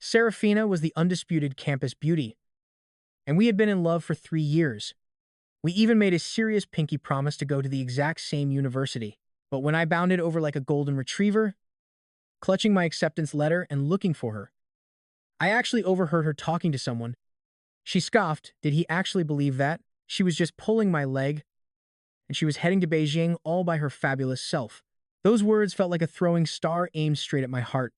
Serafina was the undisputed campus beauty, and we had been in love for 3 years. We even made a serious pinky promise to go to the exact same university. But when I bounded over like a golden retriever, clutching my acceptance letter and looking for her, I actually overheard her talking to someone. She scoffed. Did he actually believe that? She was just pulling my leg, and she was heading to Beijing all by her fabulous self. Those words felt like a throwing star aimed straight at my heart.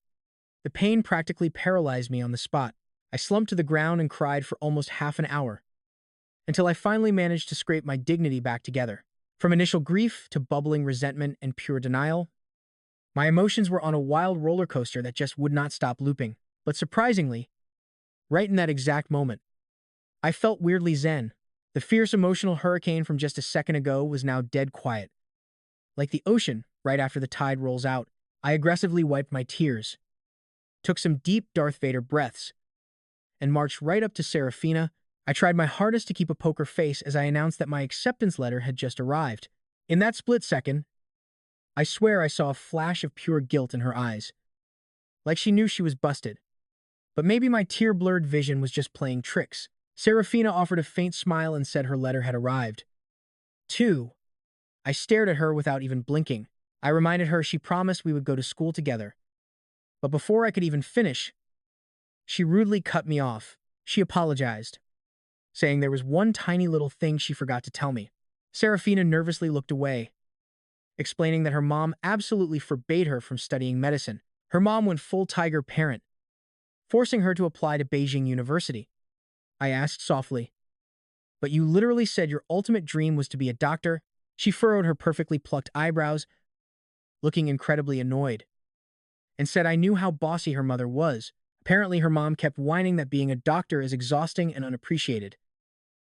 The pain practically paralyzed me on the spot. I slumped to the ground and cried for almost half an hour, until I finally managed to scrape my dignity back together. From initial grief to bubbling resentment and pure denial, my emotions were on a wild roller coaster that just would not stop looping. But surprisingly, right in that exact moment, I felt weirdly zen. The fierce emotional hurricane from just a second ago was now dead quiet. Like the ocean, right after the tide rolls out, I aggressively wiped my tears, took some deep Darth Vader breaths, and marched right up to Serafina. I tried my hardest to keep a poker face as I announced that my acceptance letter had just arrived. In that split second, I swear I saw a flash of pure guilt in her eyes, like she knew she was busted. But maybe my tear-blurred vision was just playing tricks. Serafina offered a faint smile and said her letter had arrived. 2. I stared at her without even blinking. I reminded her she promised we would go to school together. But before I could even finish, she rudely cut me off. She apologized, saying there was one tiny little thing she forgot to tell me. Serafina nervously looked away, explaining that her mom absolutely forbade her from studying medicine. Her mom went full tiger parent, forcing her to apply to Beijing University. I asked softly, "But you literally said your ultimate dream was to be a doctor?" She furrowed her perfectly plucked eyebrows, looking incredibly annoyed, and said I knew how bossy her mother was. Apparently, her mom kept whining that being a doctor is exhausting and unappreciated,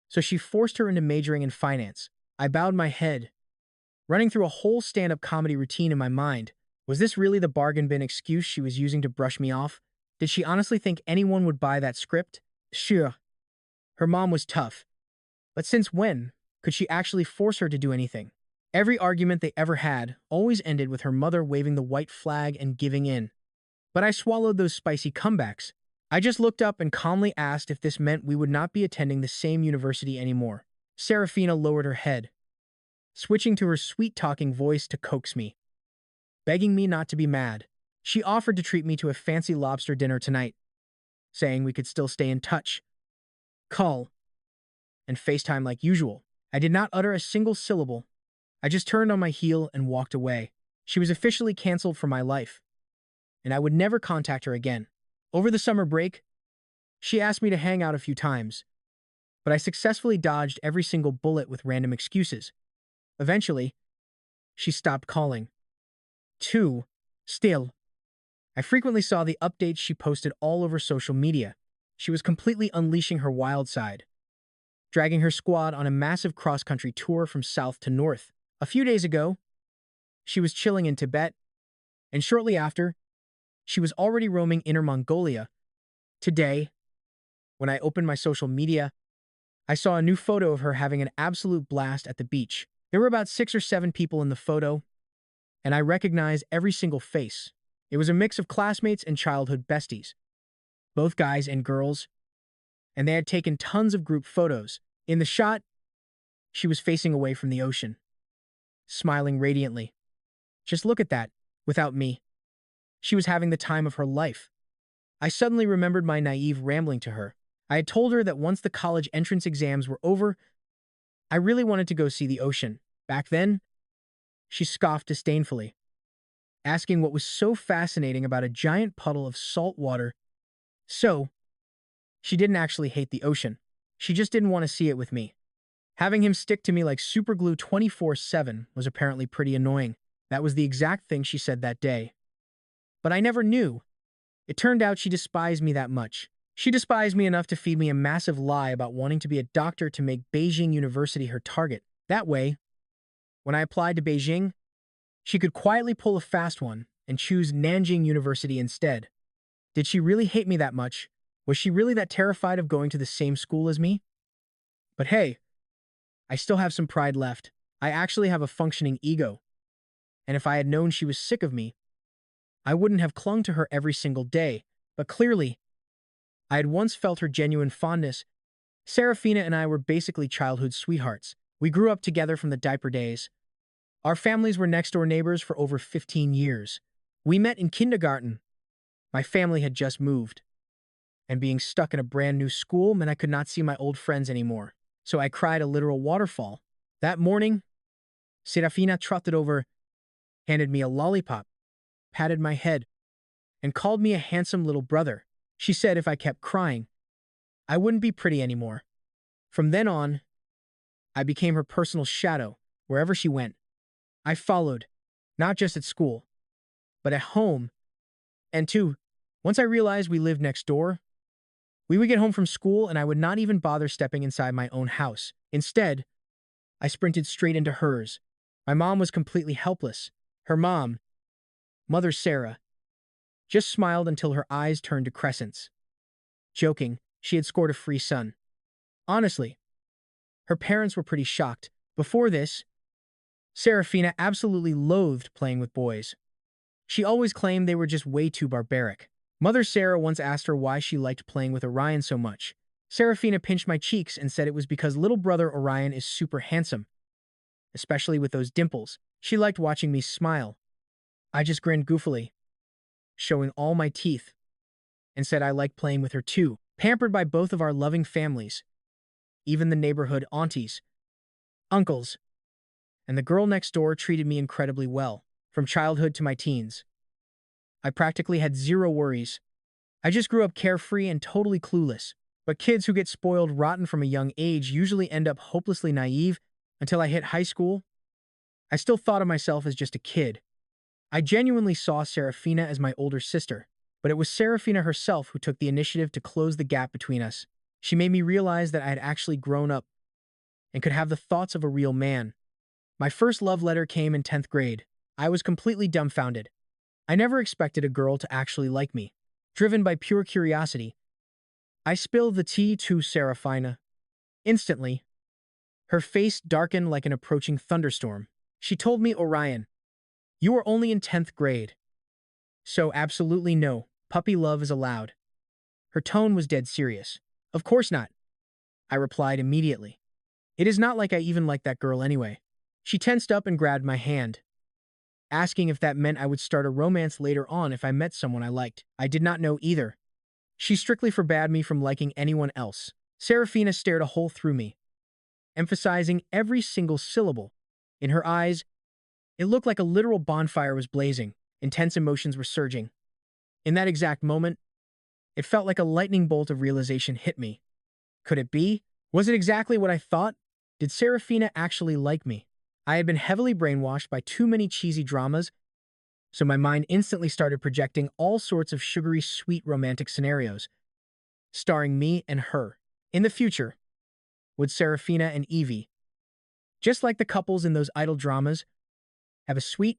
so she forced her into majoring in finance. I bowed my head, running through a whole stand-up comedy routine in my mind. Was this really the bargain bin excuse she was using to brush me off? Did she honestly think anyone would buy that script? Sure, her mom was tough, but since when could she actually force her to do anything? Every argument they ever had always ended with her mother waving the white flag and giving in. But I swallowed those spicy comebacks. I just looked up and calmly asked if this meant we would not be attending the same university anymore. Serafina lowered her head, switching to her sweet-talking voice to coax me, begging me not to be mad. She offered to treat me to a fancy lobster dinner tonight, saying we could still stay in touch, call, and FaceTime like usual. I did not utter a single syllable. I just turned on my heel and walked away. She was officially canceled from my life, and I would never contact her again. Over the summer break, she asked me to hang out a few times, but I successfully dodged every single bullet with random excuses. Eventually, she stopped calling. 2. Still, I frequently saw the updates she posted all over social media. She was completely unleashing her wild side, dragging her squad on a massive cross-country tour from south to north. A few days ago, she was chilling in Tibet, and shortly after, she was already roaming Inner Mongolia. Today, when I opened my social media, I saw a new photo of her having an absolute blast at the beach. There were about 6 or 7 people in the photo, and I recognized every single face. It was a mix of classmates and childhood besties, both guys and girls, and they had taken tons of group photos. In the shot, she was facing away from the ocean, smiling radiantly. Just look at that, without me. She was having the time of her life. I suddenly remembered my naive rambling to her. I had told her that once the college entrance exams were over, I really wanted to go see the ocean. Back then, she scoffed disdainfully, asking what was so fascinating about a giant puddle of salt water. So, she didn't actually hate the ocean. She just didn't want to see it with me. Having him stick to me like superglue 24/7 was apparently pretty annoying. That was the exact thing she said that day. But I never knew. It turned out she despised me that much. She despised me enough to feed me a massive lie about wanting to be a doctor to make Beijing University her target. That way, when I applied to Beijing, she could quietly pull a fast one and choose Nanjing University instead. Did she really hate me that much? Was she really that terrified of going to the same school as me? But hey, I still have some pride left. I actually have a functioning ego. And if I had known she was sick of me, I wouldn't have clung to her every single day. But clearly, I had once felt her genuine fondness. Serafina and I were basically childhood sweethearts. We grew up together from the diaper days. Our families were next-door neighbors for over 15 years. We met in kindergarten. My family had just moved, and being stuck in a brand new school meant I could not see my old friends anymore. So I cried a literal waterfall. That morning, Serafina trotted over, handed me a lollipop, patted my head, and called me a handsome little brother. She said if I kept crying, I wouldn't be pretty anymore. From then on, I became her personal shadow wherever she went. I followed, not just at school, but at home. And too, once I realized we lived next door, we would get home from school and I would not even bother stepping inside my own house. Instead, I sprinted straight into hers. My mom was completely helpless. Her mom, Mother Sarah, just smiled until her eyes turned to crescents. Joking, she had scored a free son. Honestly, her parents were pretty shocked. Before this, Serafina absolutely loathed playing with boys. She always claimed they were just way too barbaric. Mother Sarah once asked her why she liked playing with Orion so much. Serafina pinched my cheeks and said it was because little brother Orion is super handsome, especially with those dimples. She liked watching me smile. I just grinned goofily, showing all my teeth, and said I liked playing with her too. Pampered by both of our loving families, even the neighborhood aunties, uncles, and the girl next door treated me incredibly well, from childhood to my teens. I practically had zero worries. I just grew up carefree and totally clueless. But kids who get spoiled rotten from a young age usually end up hopelessly naive until I hit high school. I still thought of myself as just a kid. I genuinely saw Serafina as my older sister, but it was Serafina herself who took the initiative to close the gap between us. She made me realize that I had actually grown up and could have the thoughts of a real man. My first love letter came in 10th grade. I was completely dumbfounded. I never expected a girl to actually like me. Driven by pure curiosity, I spilled the tea to Serafina. Instantly, her face darkened like an approaching thunderstorm. She told me, Orion, you are only in 10th grade. So absolutely no, puppy love is allowed. Her tone was dead serious. Of course not, I replied immediately. It is not like I even like that girl anyway. She tensed up and grabbed my hand, asking if that meant I would start a romance later on if I met someone I liked. I did not know either. She strictly forbade me from liking anyone else. Serafina stared a hole through me, emphasizing every single syllable. In her eyes, it looked like a literal bonfire was blazing. Intense emotions were surging. In that exact moment, it felt like a lightning bolt of realization hit me. Could it be? Was it exactly what I thought? Did Serafina actually like me? I had been heavily brainwashed by too many cheesy dramas, so my mind instantly started projecting all sorts of sugary sweet romantic scenarios, starring me and her. In the future, would Serafina and Evie, just like the couples in those idol dramas, have a sweet,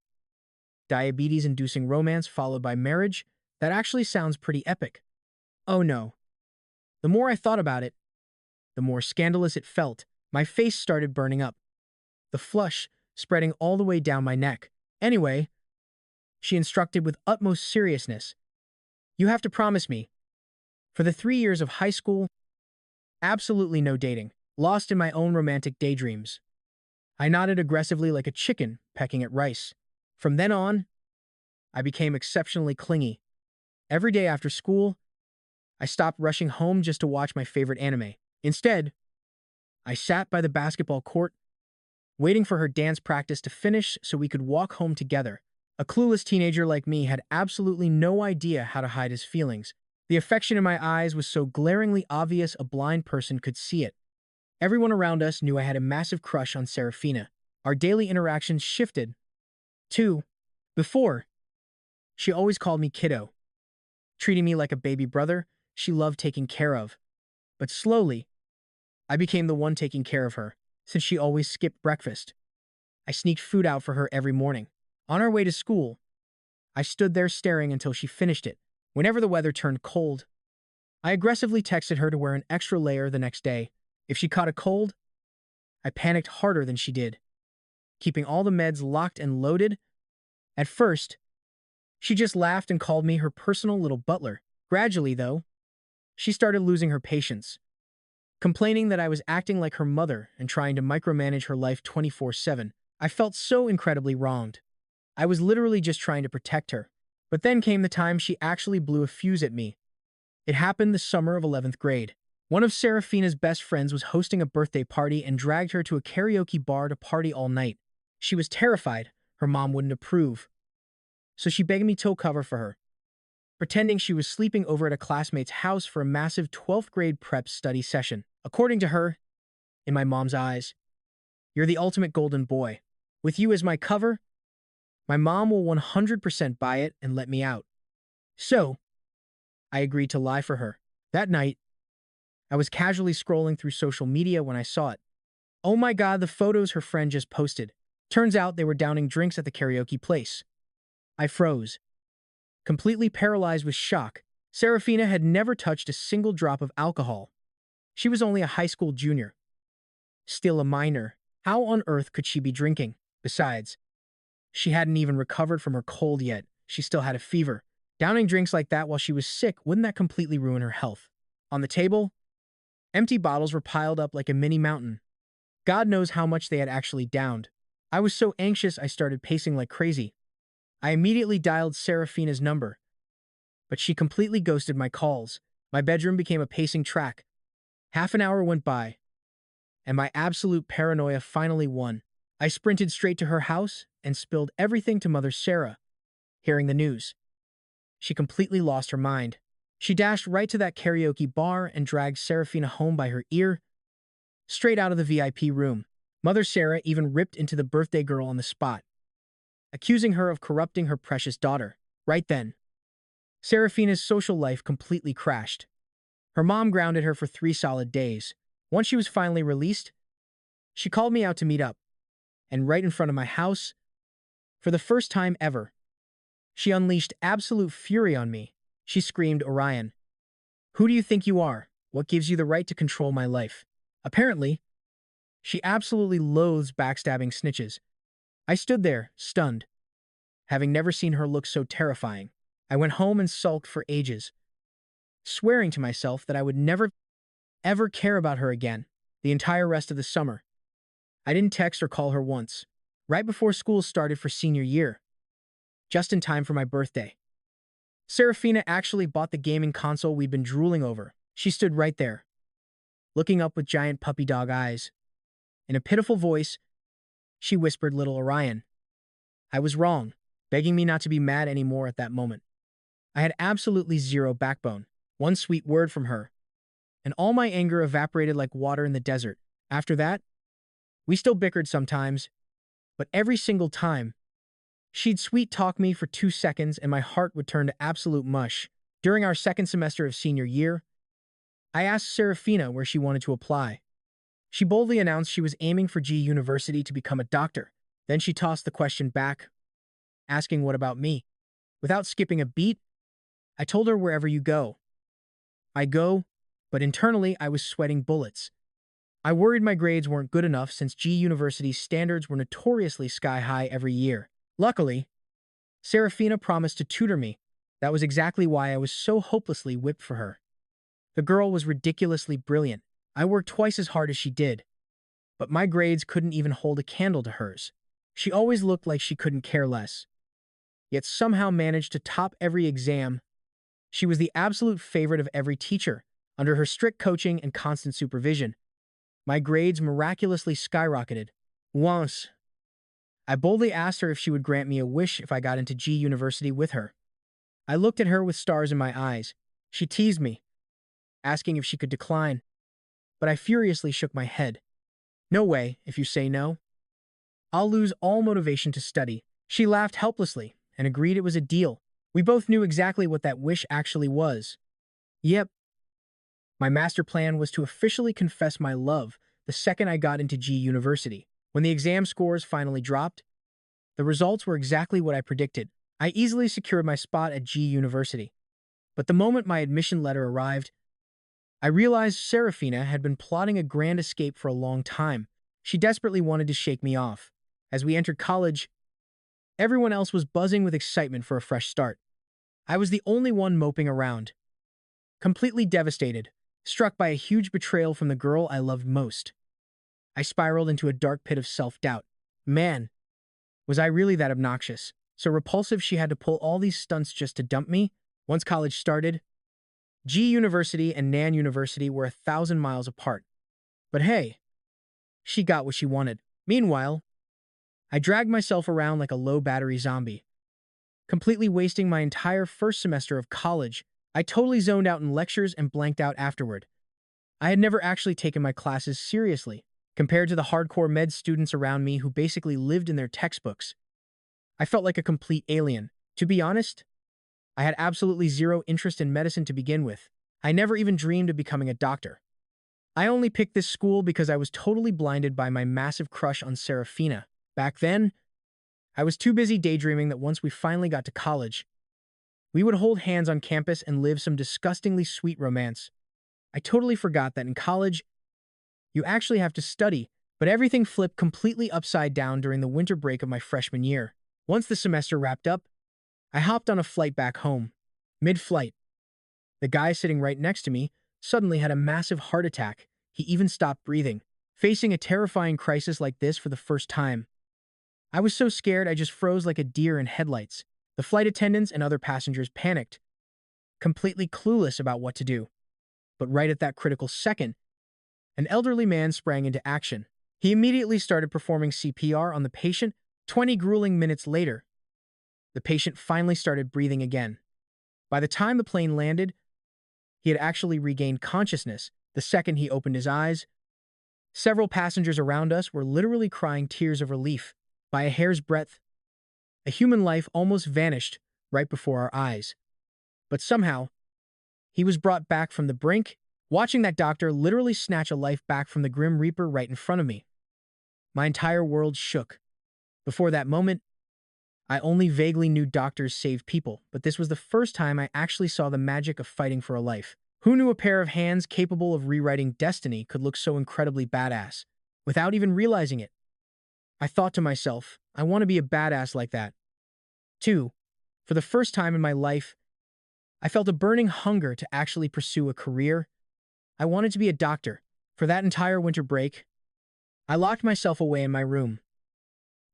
diabetes-inducing romance followed by marriage? That actually sounds pretty epic. Oh no. The more I thought about it, the more scandalous it felt. My face started burning up, the flush spreading all the way down my neck. Anyway, she instructed with utmost seriousness, you have to promise me, for the 3 years of high school, absolutely no dating, lost in my own romantic daydreams. I nodded aggressively like a chicken pecking at rice. From then on, I became exceptionally clingy. Every day after school, I stopped rushing home just to watch my favorite anime. Instead, I sat by the basketball court, waiting for her dance practice to finish so we could walk home together. A clueless teenager like me had absolutely no idea how to hide his feelings. The affection in my eyes was so glaringly obvious a blind person could see it. Everyone around us knew I had a massive crush on Serafina. Our daily interactions shifted, too. Before, she always called me kiddo, treating me like a baby brother she loved taking care of. But slowly, I became the one taking care of her, since she always skipped breakfast. I sneaked food out for her every morning. On our way to school, I stood there staring until she finished it. Whenever the weather turned cold, I aggressively texted her to wear an extra layer the next day. If she caught a cold, I panicked harder than she did, keeping all the meds locked and loaded. At first, she just laughed and called me her personal little butler. Gradually, though, She started losing her patience, complaining that I was acting like her mother and trying to micromanage her life 24/7. I felt so incredibly wronged. I was literally just trying to protect her. But then came the time she actually blew a fuse at me. It happened the summer of 11th grade. One of Serafina's best friends was hosting a birthday party and dragged her to a karaoke bar to party all night. She was terrified her mom wouldn't approve, so she begged me to cover for her, pretending she was sleeping over at a classmate's house for a massive 12th grade prep study session. According to her, in my mom's eyes, you're the ultimate golden boy. With you as my cover, my mom will 100% buy it and let me out. So, I agreed to lie for her. That night, I was casually scrolling through social media when I saw it. Oh my god, the photos her friend just posted. Turns out they were downing drinks at the karaoke place. I froze, completely paralyzed with shock. Serafina had never touched a single drop of alcohol. She was only a high school junior, still a minor. How on earth could she be drinking? Besides, she hadn't even recovered from her cold yet. She still had a fever. Downing drinks like that while she was sick, wouldn't that completely ruin her health? On the table, empty bottles were piled up like a mini mountain. God knows how much they had actually downed. I was so anxious I started pacing like crazy. I immediately dialed Serafina's number, but she completely ghosted my calls. My bedroom became a pacing track. Half an hour went by, and my absolute paranoia finally won. I sprinted straight to her house and spilled everything to Mother Sarah. Hearing the news, she completely lost her mind. She dashed right to that karaoke bar and dragged Serafina home by her ear, straight out of the VIP room. Mother Sarah even ripped into the birthday girl on the spot, accusing her of corrupting her precious daughter. Right then, Serafina's social life completely crashed. Her mom grounded her for 3 solid days. Once she was finally released, she called me out to meet up, and right in front of my house, for the first time ever, she unleashed absolute fury on me. She screamed, "Orion, who do you think you are? What gives you the right to control my life?" Apparently, she absolutely loathes backstabbing snitches. I stood there, stunned, having never seen her look so terrifying. I went home and sulked for ages, swearing to myself that I would never, ever care about her again. The entire rest of the summer, I didn't text or call her once. Right before school started for senior year, just in time for my birthday, Serafina actually bought the gaming console we'd been drooling over. She stood right there, looking up with giant puppy dog eyes. In a pitiful voice, she whispered, "Little Orion." I was wrong, begging me not to be mad anymore at that moment. I had absolutely zero backbone. One sweet word from her, and all my anger evaporated like water in the desert. After that, we still bickered sometimes, but every single time, she'd sweet-talk me for 2 seconds and my heart would turn to absolute mush. During our second semester of senior year, I asked Serafina where she wanted to apply. She boldly announced she was aiming for G University to become a doctor. Then she tossed the question back, asking what about me. Without skipping a beat, I told her wherever you go, I go, but internally I was sweating bullets. I worried my grades weren't good enough since G University's standards were notoriously sky-high every year. Luckily, Serafina promised to tutor me. That was exactly why I was so hopelessly whipped for her. The girl was ridiculously brilliant. I worked twice as hard as she did, but my grades couldn't even hold a candle to hers. She always looked like she couldn't care less, yet somehow managed to top every exam. She was the absolute favorite of every teacher. Under her strict coaching and constant supervision, my grades miraculously skyrocketed. Once, I boldly asked her if she would grant me a wish if I got into G University with her. I looked at her with stars in my eyes. She teased me, asking if she could decline, but I furiously shook my head. "No way, if you say no. I'll lose all motivation to study." She laughed helplessly and agreed it was a deal. We both knew exactly what that wish actually was. Yep, my master plan was to officially confess my love the second I got into G University. When the exam scores finally dropped, the results were exactly what I predicted. I easily secured my spot at G University. But the moment my admission letter arrived, I realized Serafina had been plotting a grand escape for a long time. She desperately wanted to shake me off. As we entered college, everyone else was buzzing with excitement for a fresh start. I was the only one moping around, Completely devastated, struck by a huge betrayal from the girl I loved most. I spiraled into a dark pit of self-doubt. Man, was I really that obnoxious? So repulsive she had to pull all these stunts just to dump me? Once college started, G University and Nan University were 1,000 miles apart. But hey, she got what she wanted. Meanwhile, I dragged myself around like a low-battery zombie, completely wasting my entire first semester of college. I totally zoned out in lectures and blanked out afterward. I had never actually taken my classes seriously, compared to the hardcore med students around me who basically lived in their textbooks. I felt like a complete alien. To be honest, I had absolutely zero interest in medicine to begin with. I never even dreamed of becoming a doctor. I only picked this school because I was totally blinded by my massive crush on Serafina. Back then, I was too busy daydreaming that once we finally got to college, we would hold hands on campus and live some disgustingly sweet romance. I totally forgot that in college, you actually have to study, but everything flipped completely upside down during the winter break of my freshman year. Once the semester wrapped up, I hopped on a flight back home. Mid-flight, the guy sitting right next to me suddenly had a massive heart attack. He even stopped breathing. Facing a terrifying crisis like this for the first time, I was so scared I just froze like a deer in headlights. The flight attendants and other passengers panicked, completely clueless about what to do. But right at that critical second, an elderly man sprang into action. He immediately started performing CPR on the patient. 20 grueling minutes later, the patient finally started breathing again. By the time the plane landed, he had actually regained consciousness. The second he opened his eyes, several passengers around us were literally crying tears of relief. By a hair's breadth, a human life almost vanished right before our eyes. But somehow, he was brought back from the brink, watching that doctor literally snatch a life back from the Grim Reaper right in front of me. My entire world shook. Before that moment, I only vaguely knew doctors save people, but this was the first time I actually saw the magic of fighting for a life. Who knew a pair of hands capable of rewriting destiny could look so incredibly badass, without even realizing it? I thought to myself, I want to be a badass like that. 2. For the first time in my life, I felt a burning hunger to actually pursue a career. I wanted to be a doctor. For that entire winter break, I locked myself away in my room,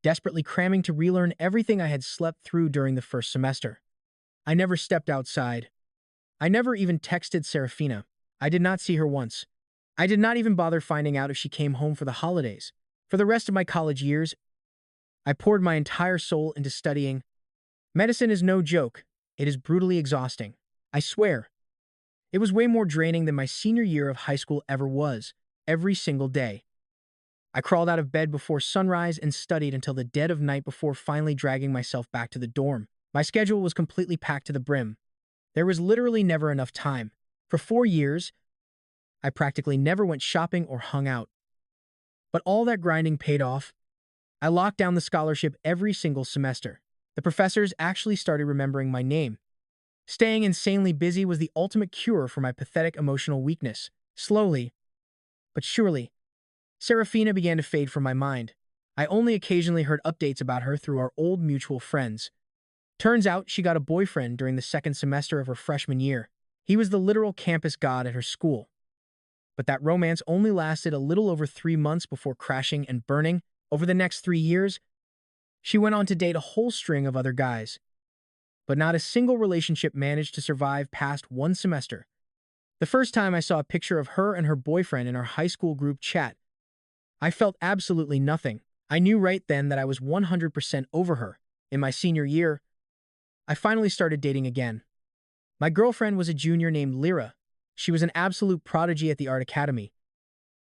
desperately cramming to relearn everything I had slept through during the first semester. I never stepped outside. I never even texted Serafina. I did not see her once. I did not even bother finding out if she came home for the holidays. For the rest of my college years, I poured my entire soul into studying. Medicine is no joke. It is brutally exhausting. I swear. It was way more draining than my senior year of high school ever was, every single day. I crawled out of bed before sunrise and studied until the dead of night before finally dragging myself back to the dorm. My schedule was completely packed to the brim. There was literally never enough time. For 4 years, I practically never went shopping or hung out. But all that grinding paid off. I locked down the scholarship every single semester. The professors actually started remembering my name. Staying insanely busy was the ultimate cure for my pathetic emotional weakness. Slowly, but surely, Serafina began to fade from my mind. I only occasionally heard updates about her through our old mutual friends. Turns out she got a boyfriend during the second semester of her freshman year. He was the literal campus god at her school. But that romance only lasted a little over 3 months before crashing and burning. Over the next 3 years, she went on to date a whole string of other guys. But not a single relationship managed to survive past 1 semester. The first time I saw a picture of her and her boyfriend in our high school group chat, I felt absolutely nothing. I knew right then that I was 100% over her. In my senior year, I finally started dating again. My girlfriend was a junior named Lyra. She was an absolute prodigy at the art academy.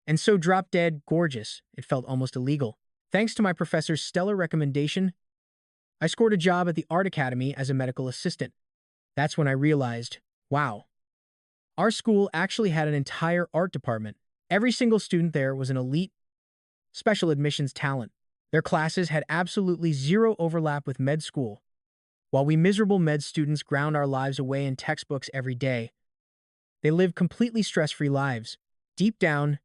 And so drop-dead gorgeous, it felt almost illegal. Thanks to my professor's stellar recommendation, I scored a job at the art academy as a medical assistant. That's when I realized, wow, our school actually had an entire art department. Every single student there was an elite, special admissions talent. Their classes had absolutely zero overlap with med school. While we miserable med students ground our lives away in textbooks every day, they lived completely stress-free lives. Deep down,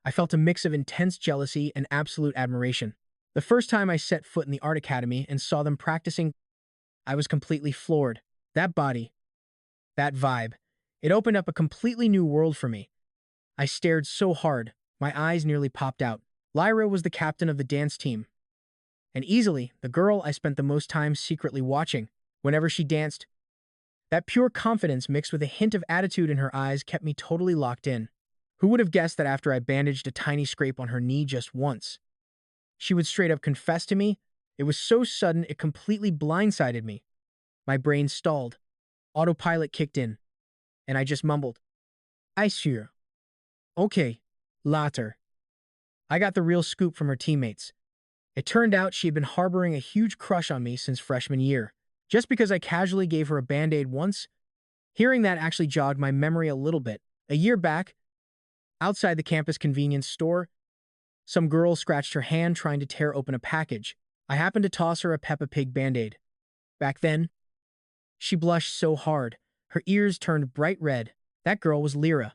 I felt a mix of intense jealousy and absolute admiration. The first time I set foot in the art academy and saw them practicing, I was completely floored. That body, that vibe, It opened up a completely new world for me. I stared so hard, my eyes nearly popped out. Lyra was the captain of the dance team, and easily the girl I spent the most time secretly watching. Whenever she danced, that pure confidence mixed with a hint of attitude in her eyes kept me totally locked in. Who would have guessed that after I bandaged a tiny scrape on her knee just once, she would straight up confess to me? It was so sudden it completely blindsided me. My brain stalled. Autopilot kicked in, and I just mumbled, I sure. Okay, later. I got the real scoop from her teammates. It turned out she had been harboring a huge crush on me since freshman year. Just because I casually gave her a band-aid once, hearing that actually jogged my memory a little bit. A year back, outside the campus convenience store, some girl scratched her hand trying to tear open a package. I happened to toss her a Peppa Pig band-aid. Back then, she blushed so hard, her ears turned bright red. That girl was Lyra.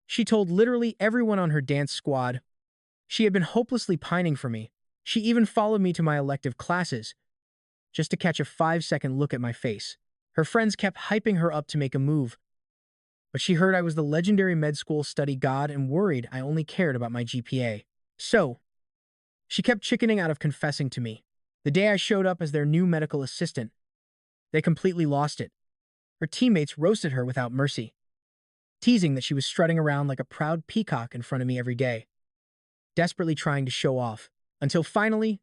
She told literally everyone on her dance squad. She had been hopelessly pining for me. She even followed me to my elective classes, just to catch a 5-second look at my face. Her friends kept hyping her up to make a move, but she heard I was the legendary med school study god and worried I only cared about my GPA. So, she kept chickening out of confessing to me. The day I showed up as their new medical assistant, they completely lost it. Her teammates roasted her without mercy, teasing that she was strutting around like a proud peacock in front of me every day, desperately trying to show off, until finally,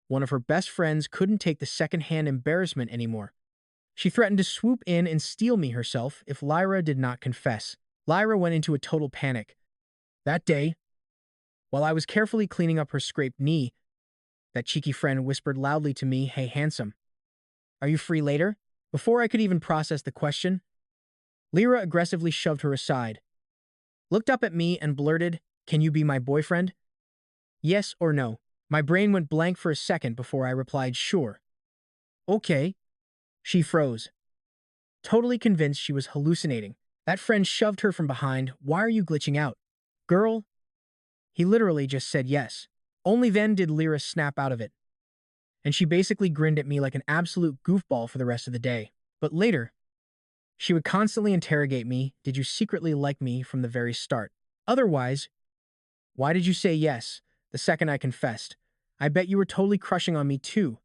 one of her best friends couldn't take the second-hand embarrassment anymore. She threatened to swoop in and steal me herself if Lyra did not confess. Lyra went into a total panic. That day, while I was carefully cleaning up her scraped knee, that cheeky friend whispered loudly to me, "Hey, handsome, are you free later?" Before I could even process the question, Lyra aggressively shoved her aside, looked up at me and blurted, "Can you be my boyfriend? Yes or no?" My brain went blank for a second before I replied, "Sure." "Okay." She froze, totally convinced she was hallucinating. That friend shoved her from behind. "Why are you glitching out? Girl?" He literally just said yes. Only then did Lyra snap out of it, and she basically grinned at me like an absolute goofball for the rest of the day. But later, she would constantly interrogate me, "Did you secretly like me from the very start? Otherwise, why did you say yes the second I confessed? I bet you were totally crushing on me too."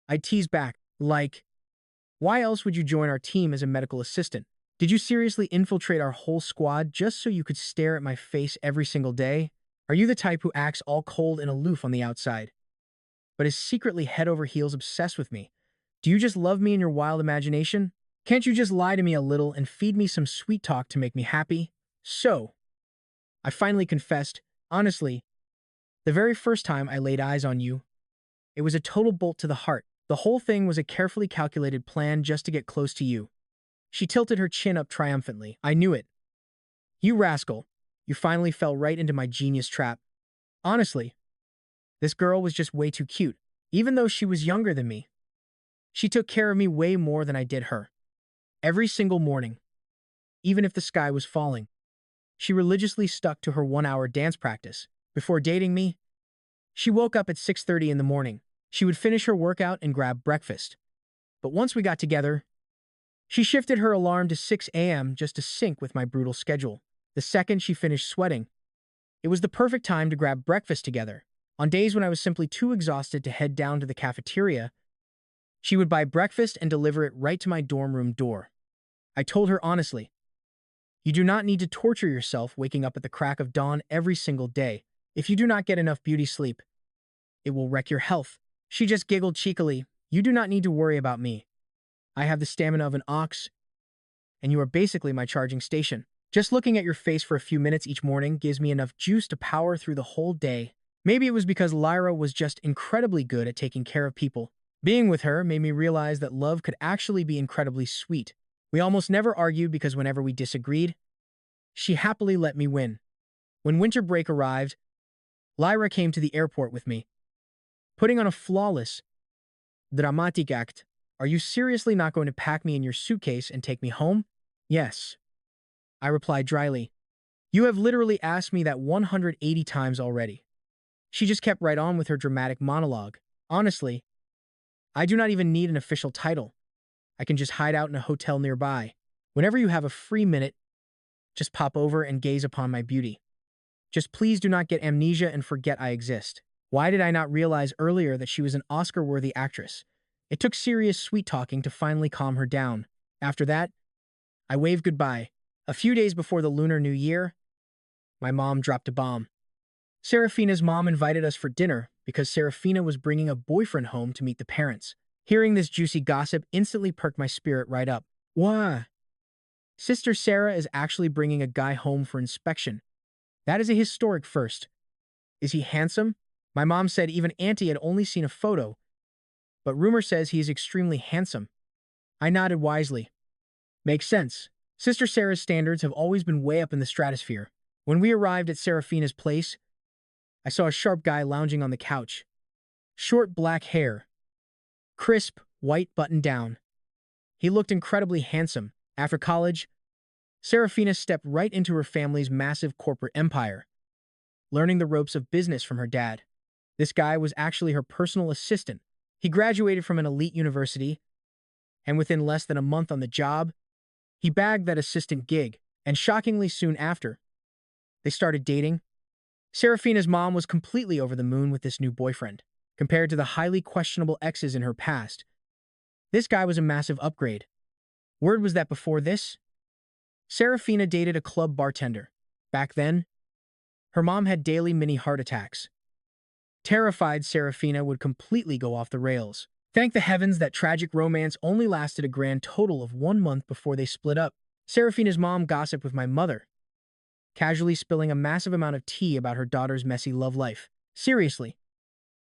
I teased back, like, "Why else would you join our team as a medical assistant? Did you seriously infiltrate our whole squad just so you could stare at my face every single day? Are you the type who acts all cold and aloof on the outside, but is secretly head over heels obsessed with me? Do you just love me in your wild imagination? Can't you just lie to me a little and feed me some sweet talk to make me happy?" So, I finally confessed, honestly, the very first time I laid eyes on you, it was a total bolt to the heart. The whole thing was a carefully calculated plan just to get close to you. She tilted her chin up triumphantly. "I knew it. You rascal. You finally fell right into my genius trap. Honestly, this girl was just way too cute. Even though she was younger than me, she took care of me way more than I did her. Every single morning, even if the sky was falling, she religiously stuck to her 1-hour dance practice. Before dating me, she woke up at 6:30 in the morning. She would finish her workout and grab breakfast. But once we got together, she shifted her alarm to 6 a.m. just to sync with my brutal schedule. The second she finished sweating, it was the perfect time to grab breakfast together. On days when I was simply too exhausted to head down to the cafeteria, she would buy breakfast and deliver it right to my dorm room door. I told her honestly, "You do not need to torture yourself waking up at the crack of dawn every single day. If you do not get enough beauty sleep, it will wreck your health." She just giggled cheekily, "You do not need to worry about me. I have the stamina of an ox, and you are basically my charging station. Just looking at your face for a few minutes each morning gives me enough juice to power through the whole day." Maybe it was because Lyra was just incredibly good at taking care of people. Being with her made me realize that love could actually be incredibly sweet. We almost never argued because whenever we disagreed, she happily let me win. When winter break arrived, Lyra came to the airport with me, putting on a flawless, dramatic act. "Are you seriously not going to pack me in your suitcase and take me home?" "Yes," I replied dryly. "You have literally asked me that 180 times already." She just kept right on with her dramatic monologue. "Honestly, I do not even need an official title. I can just hide out in a hotel nearby, Whenever you have a free minute, just pop over and gaze upon my beauty. Just please do not get amnesia and forget I exist. Why did I not realize earlier that she was an Oscar-worthy actress? It took serious sweet-talking to finally calm her down. After that, I waved goodbye. A few days before the Lunar New Year, my mom dropped a bomb. Serafina's mom invited us for dinner because Serafina was bringing a boyfriend home to meet the parents. Hearing this juicy gossip instantly perked my spirit right up. Why? Sister Sarah is actually bringing a guy home for inspection. That is a historic first. Is he handsome? My mom said even Auntie had only seen a photo, but rumor says he is extremely handsome. I nodded wisely. Makes sense. Sister Sarah's standards have always been way up in the stratosphere. When we arrived at Serafina's place, I saw a sharp guy lounging on the couch. Short black hair. Crisp, white button down. He looked incredibly handsome. After college, Serafina stepped right into her family's massive corporate empire, learning the ropes of business from her dad. This guy was actually her personal assistant. He graduated from an elite university, and within less than a month on the job, he bagged that assistant gig, and shockingly soon after, they started dating. Serafina's mom was completely over the moon with this new boyfriend. Compared to the highly questionable exes in her past, this guy was a massive upgrade. Word was that before this, Serafina dated a club bartender. Back then, her mom had daily mini heart attacks. Terrified, Serafina would completely go off the rails. Thank the heavens that tragic romance only lasted a grand total of 1 month before they split up. Serafina's mom gossiped with my mother, casually spilling a massive amount of tea about her daughter's messy love life. Seriously,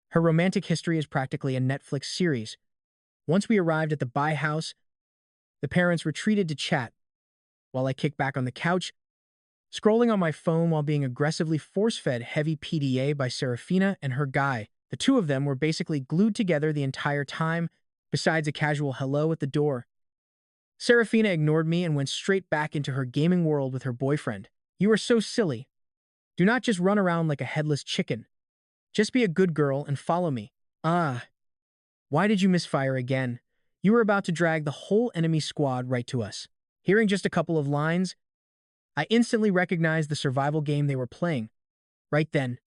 her romantic history is practically a Netflix series. Once we arrived at the Bai house, the parents retreated to chat, while I kicked back on the couch, scrolling on my phone while being aggressively force-fed heavy PDA by Serafina and her guy. The two of them were basically glued together the entire time, besides a casual hello at the door. Serafina ignored me and went straight back into her gaming world with her boyfriend. You are so silly. Do not just run around like a headless chicken. Just be a good girl and follow me. Ah. Why did you misfire again? You were about to drag the whole enemy squad right to us. Hearing just a couple of lines, I instantly recognized the survival game they were playing. Right then,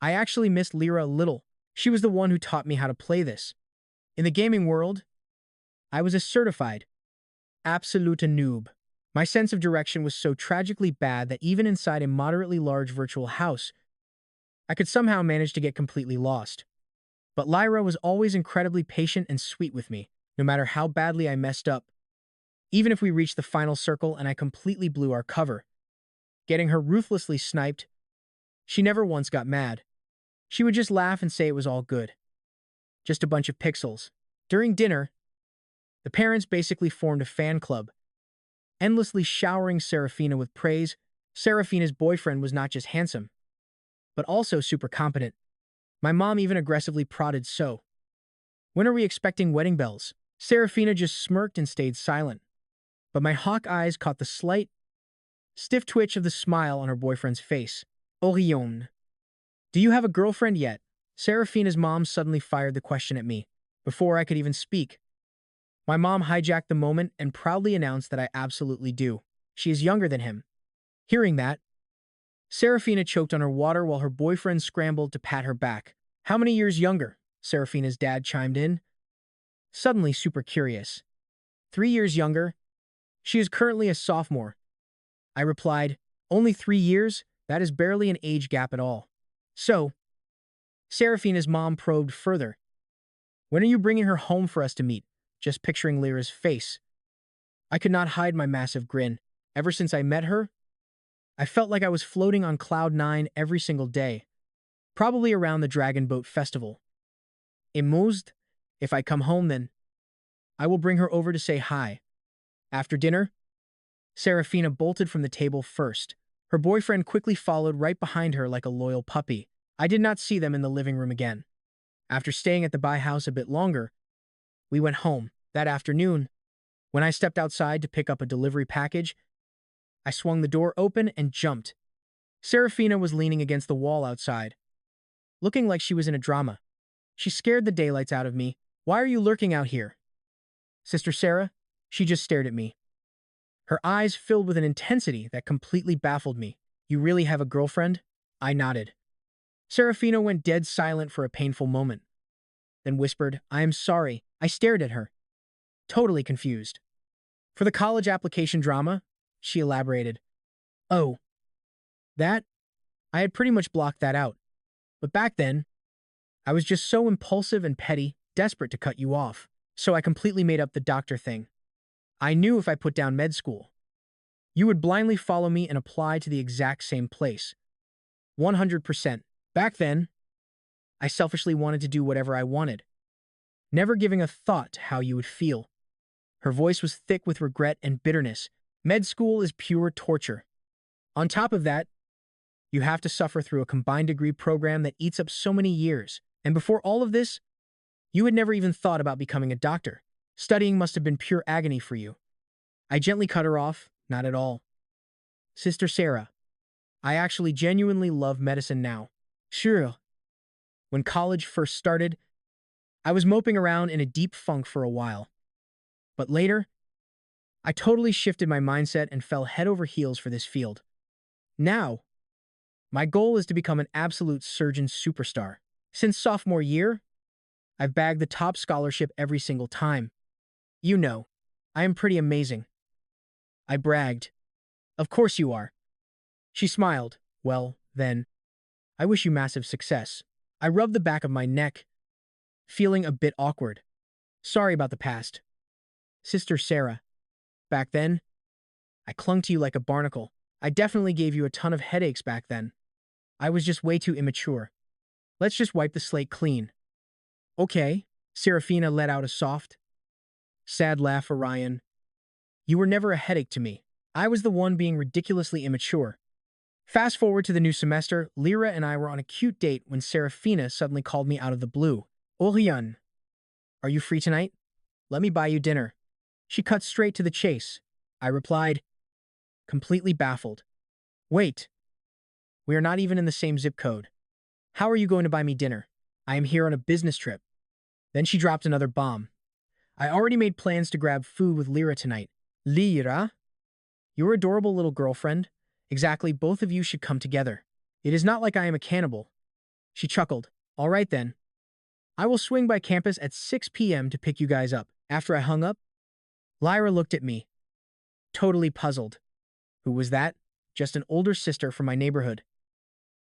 I actually missed Lyra a little. She was the one who taught me how to play this. In the gaming world, I was a certified, absolute noob. My sense of direction was so tragically bad that even inside a moderately large virtual house, I could somehow manage to get completely lost. But Lyra was always incredibly patient and sweet with me, no matter how badly I messed up. Even if we reached the final circle and I completely blew our cover, getting her ruthlessly sniped, she never once got mad. She would just laugh and say it was all good. Just a bunch of pixels. During dinner, the parents basically formed a fan club, endlessly showering Serafina with praise. Serafina's boyfriend was not just handsome, but also super competent. My mom even aggressively prodded, so, when are we expecting wedding bells? Serafina just smirked and stayed silent, but my hawk eyes caught the slight, stiff twitch of the smile on her boyfriend's face. Orion, do you have a girlfriend yet? Serafina's mom suddenly fired the question at me, before I could even speak. My mom hijacked the moment and proudly announced that I absolutely do. She is younger than him. Hearing that, Serafina choked on her water while her boyfriend scrambled to pat her back. How many years younger? Serafina's dad chimed in, suddenly super curious. 3 years younger. She is currently a sophomore. I replied, only 3 years? That is barely an age gap at all. So, Serafina's mom probed further. When are you bringing her home for us to meet? Just picturing Lyra's face, I could not hide my massive grin. Ever since I met her, I felt like I was floating on cloud 9 every single day, probably around the Dragon Boat Festival. Amused, if I come home then, I will bring her over to say hi. After dinner, Serafina bolted from the table first. Her boyfriend quickly followed right behind her like a loyal puppy. I did not see them in the living room again. After staying at the Bai house a bit longer, we went home. That afternoon, when I stepped outside to pick up a delivery package, I swung the door open and jumped. Serafina was leaning against the wall outside, looking like she was in a drama. She scared the daylights out of me. Why are you lurking out here? Sister Sarah? She just stared at me. Her eyes filled with an intensity that completely baffled me. You really have a girlfriend? I nodded. Serafina went dead silent for a painful moment, then whispered, I am sorry. I stared at her, totally confused. For the college application drama? She elaborated. Oh, that? I had pretty much blocked that out. But back then, I was just so impulsive and petty, desperate to cut you off. So I completely made up the doctor thing. I knew if I put down med school, you would blindly follow me and apply to the exact same place. 100%. Back then, I selfishly wanted to do whatever I wanted, never giving a thought to how you would feel. Her voice was thick with regret and bitterness. Med school is pure torture. On top of that, you have to suffer through a combined degree program that eats up so many years. And before all of this, you had never even thought about becoming a doctor. Studying must have been pure agony for you. I gently cut her off. Not at all. Sister Sarah, I actually genuinely love medicine now. Sure. When college first started, I was moping around in a deep funk for a while. But later, I totally shifted my mindset and fell head over heels for this field. Now, my goal is to become an absolute surgeon superstar. Since sophomore year, I've bagged the top scholarship every single time. You know, I am pretty amazing. I bragged. Of course you are. She smiled. Well, then, I wish you massive success. I rubbed the back of my neck, feeling a bit awkward. Sorry about the past. Sister Sarah, back then, I clung to you like a barnacle. I definitely gave you a ton of headaches back then. I was just way too immature. Let's just wipe the slate clean. Okay, Serafina let out a soft, sad laugh for Ryan. You were never a headache to me. I was the one being ridiculously immature. Fast forward to the new semester, Lyra and I were on a cute date when Serafina suddenly called me out of the blue. Orion, are you free tonight? Let me buy you dinner. She cut straight to the chase. I replied, completely baffled. Wait, we are not even in the same zip code. How are you going to buy me dinner? I am here on a business trip. Then she dropped another bomb. I already made plans to grab food with Lyra tonight. Lyra? Your adorable little girlfriend? Exactly, both of you should come together. It is not like I am a cannibal. She chuckled. All right then. I will swing by campus at 6 p.m. to pick you guys up. After I hung up, Lyra looked at me, totally puzzled. Who was that? Just an older sister from my neighborhood.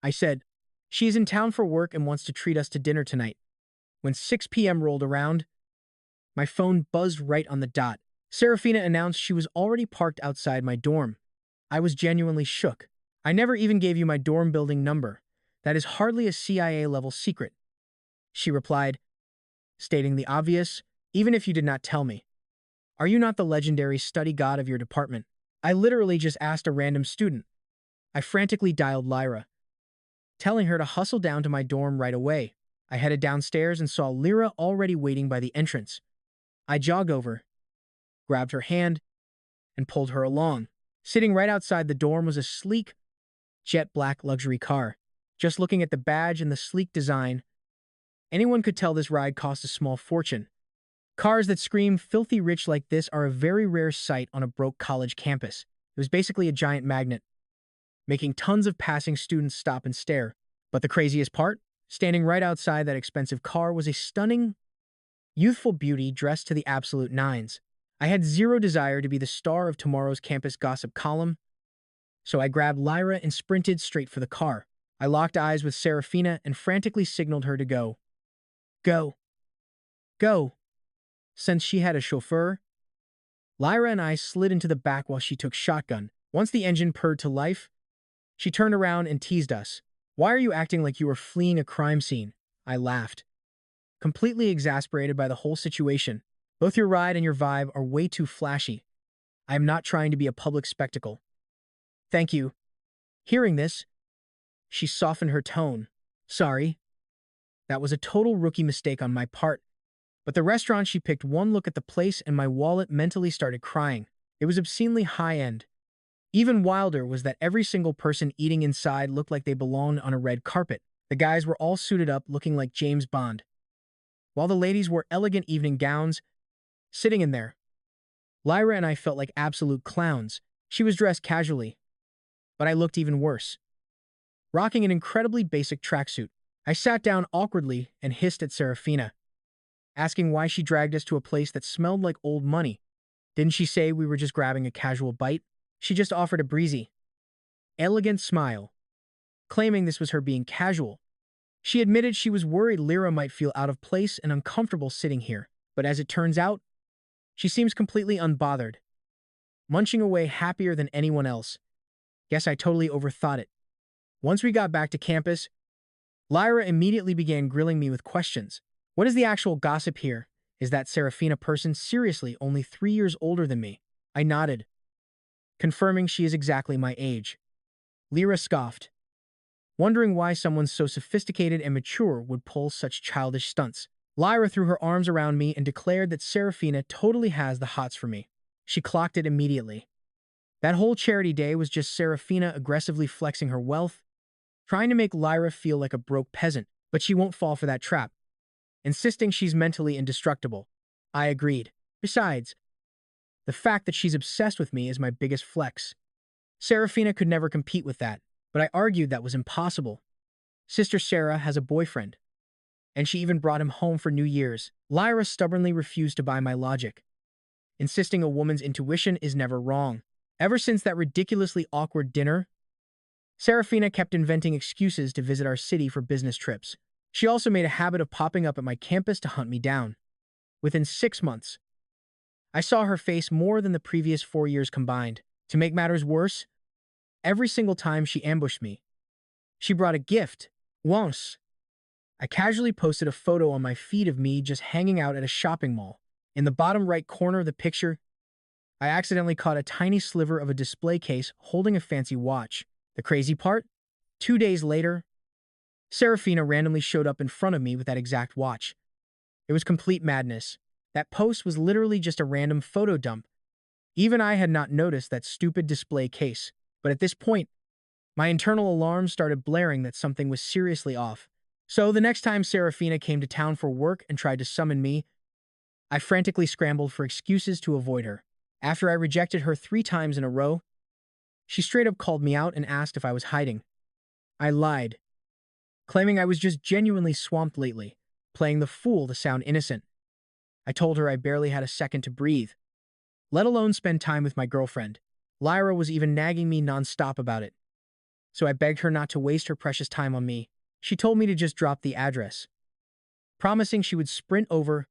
I said, she is in town for work and wants to treat us to dinner tonight. When 6 p.m. rolled around, my phone buzzed right on the dot. Serafina announced she was already parked outside my dorm. I was genuinely shook. I never even gave you my dorm building number. That is hardly a CIA-level secret. She replied, stating the obvious, even if you did not tell me. Are you not the legendary study god of your department? I literally just asked a random student. I frantically dialed Lyra, telling her to hustle down to my dorm right away. I headed downstairs and saw Lyra already waiting by the entrance. I jogged over, grabbed her hand, and pulled her along. Sitting right outside the dorm was a sleek, jet black luxury car. Just looking at the badge and the sleek design, anyone could tell this ride cost a small fortune. Cars that scream filthy rich like this are a very rare sight on a broke college campus. It was basically a giant magnet, making tons of passing students stop and stare. But the craziest part? Standing right outside that expensive car was a stunning, youthful beauty dressed to the absolute nines. I had zero desire to be the star of tomorrow's campus gossip column, so I grabbed Lyra and sprinted straight for the car. I locked eyes with Serafina and frantically signaled her to go. Go. Go. Since she had a chauffeur, Lyra and I slid into the back while she took shotgun. Once the engine purred to life, she turned around and teased us. Why are you acting like you were fleeing a crime scene? I laughed, completely exasperated by the whole situation. Both your ride and your vibe are way too flashy. I am not trying to be a public spectacle. Thank you. Hearing this, she softened her tone. Sorry. That was a total rookie mistake on my part. But the restaurant, she picked one look at the place and my wallet mentally started crying. It was obscenely high-end. Even wilder was that every single person eating inside looked like they belonged on a red carpet. The guys were all suited up looking like James Bond, while the ladies wore elegant evening gowns, sitting in there, Lyra and I felt like absolute clowns. She was dressed casually, but I looked even worse, rocking an incredibly basic tracksuit. I sat down awkwardly and hissed at Serafina, asking why she dragged us to a place that smelled like old money. Didn't she say we were just grabbing a casual bite? She just offered a breezy, elegant smile, claiming this was her being casual. She admitted she was worried Lyra might feel out of place and uncomfortable sitting here, but as it turns out, she seems completely unbothered, munching away happier than anyone else. Guess I totally overthought it. Once we got back to campus, Lyra immediately began grilling me with questions. What is the actual gossip here? Is that Serafina person seriously only 3 years older than me? I nodded, confirming she is exactly my age. Lyra scoffed, wondering why someone so sophisticated and mature would pull such childish stunts. Lyra threw her arms around me and declared that Serafina totally has the hots for me. She clocked it immediately. That whole charity day was just Serafina aggressively flexing her wealth, trying to make Lyra feel like a broke peasant, but she won't fall for that trap, insisting she's mentally indestructible. I agreed. Besides, the fact that she's obsessed with me is my biggest flex. Serafina could never compete with that, but I argued that was impossible. Sister Sarah has a boyfriend, and she even brought him home for New Year's. Lyra stubbornly refused to buy my logic, insisting a woman's intuition is never wrong. Ever since that ridiculously awkward dinner, Serafina kept inventing excuses to visit our city for business trips. She also made a habit of popping up at my campus to hunt me down. Within 6 months, I saw her face more than the previous 4 years combined. To make matters worse, every single time she ambushed me, she brought a gift. Once, I casually posted a photo on my feed of me just hanging out at a shopping mall. In the bottom right corner of the picture, I accidentally caught a tiny sliver of a display case holding a fancy watch. The crazy part? 2 days later, Serafina randomly showed up in front of me with that exact watch. It was complete madness. That post was literally just a random photo dump. Even I had not noticed that stupid display case. But at this point, my internal alarm started blaring that something was seriously off. So the next time Serafina came to town for work and tried to summon me, I frantically scrambled for excuses to avoid her. After I rejected her 3 times in a row, she straight up called me out and asked if I was hiding. I lied, claiming I was just genuinely swamped lately, playing the fool to sound innocent. I told her I barely had a second to breathe, let alone spend time with my girlfriend. Lyra was even nagging me nonstop about it, so I begged her not to waste her precious time on me. She told me to just drop the address, promising she would sprint over,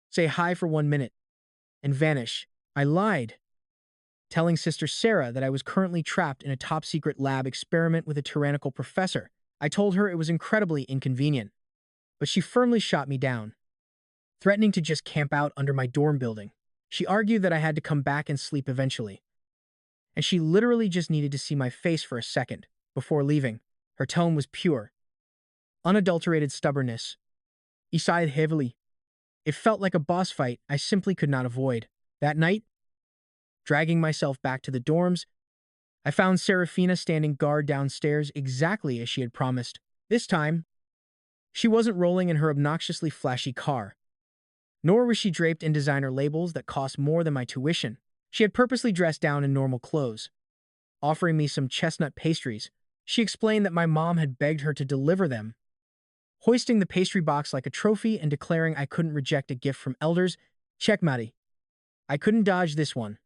say hi for 1 minute, and vanish. I lied, telling Sister Sarah that I was currently trapped in a top-secret lab experiment with a tyrannical professor. I told her it was incredibly inconvenient, but she firmly shot me down, threatening to just camp out under my dorm building. She argued that I had to come back and sleep eventually, and she literally just needed to see my face for a second before leaving. Her tone was pure, unadulterated stubbornness. He sighed heavily. It felt like a boss fight I simply could not avoid. That night, dragging myself back to the dorms, I found Serafina standing guard downstairs exactly as she had promised. This time, she wasn't rolling in her obnoxiously flashy car, nor was she draped in designer labels that cost more than my tuition. She had purposely dressed down in normal clothes, offering me some chestnut pastries. She explained that my mom had begged her to deliver them, hoisting the pastry box like a trophy and declaring I couldn't reject a gift from elders. Checkmate. I couldn't dodge this one.